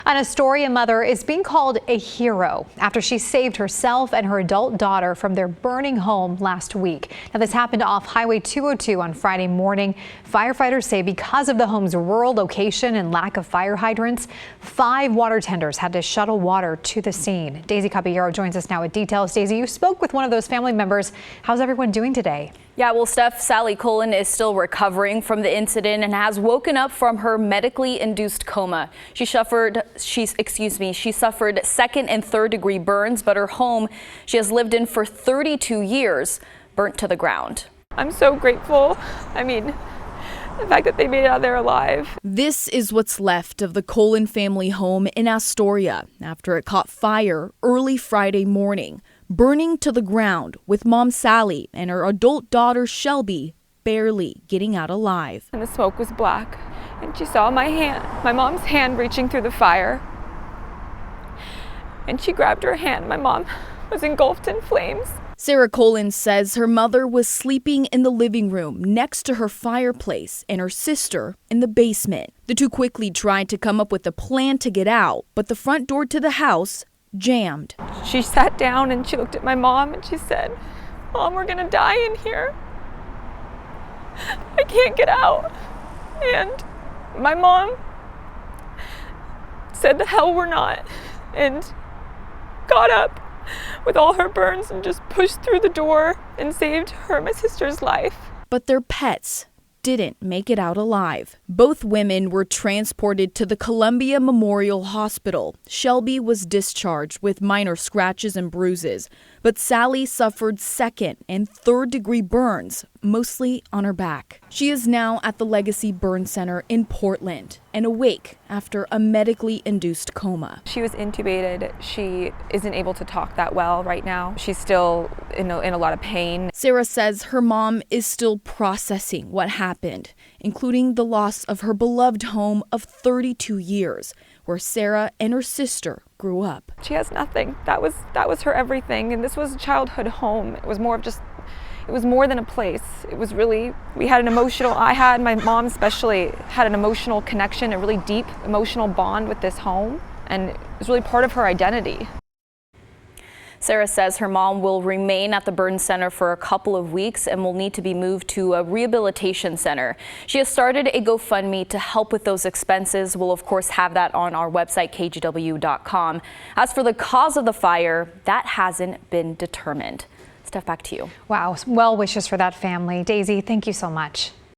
An Astoria mother is being called a hero after she saved herself and her adult daughter from their burning home last week. Now, this happened off Highway 202 on Friday morning. Firefighters say because of the home's rural location and lack of fire hydrants, 5 water tenders had to shuttle water to the scene. Daisy Caballero joins us now with details. Daisy, you spoke with one of those family members. How's everyone doing today? Yeah, well, Sally Cullen is still recovering from the incident and has woken up from her medically induced coma. She suffered second and third degree burns, but her home she has lived in for 32 years burnt to the ground. I'm so grateful. I mean, the fact that they made it out there alive. This is what's left of the Cullen family home in Astoria after it caught fire early Friday morning, burning to the ground with Mom Sally and her adult daughter Shelby barely getting out alive. And the smoke was black, and she saw my mom's hand reaching through the fire. And she grabbed her hand. My mom was engulfed in flames. Sarah Cullen says her mother was sleeping in the living room next to her fireplace and her sister in the basement. The two quickly tried to come up with a plan to get out, but the front door to the house jammed. She sat down and she looked at my mom and she said, "Mom, we're gonna die in here. I can't get out." And my mom said, "The hell we're not," and got up with all her burns and just pushed through the door and saved her and my sister's life. But their pets didn't make it out alive. Both women were transported to the Columbia Memorial Hospital. Shelby was discharged with minor scratches and bruises, but Sally suffered second and third degree burns, mostly on her back. She is now at the Legacy Burn Center in Portland and awake after a medically induced coma. She was intubated. She isn't able to talk that well right now. She's still in a lot of pain. Sarah says her mom is still processing what happened, including the loss of her beloved home of 32 years, where Sarah and her sister grew up. She has nothing. That was her everything, and this was a childhood home. It was more than a place. It was really, my mom especially had an emotional connection, a really deep emotional bond with this home, and it was really part of her identity. Sarah says her mom will remain at the burn center for a couple of weeks and will need to be moved to a rehabilitation center. She has started a GoFundMe to help with those expenses. We'll of course have that on our website, kgw.com. As for the cause of the fire, that hasn't been determined. Steph, back to you. Wow. Well wishes for that family. Daisy, thank you so much.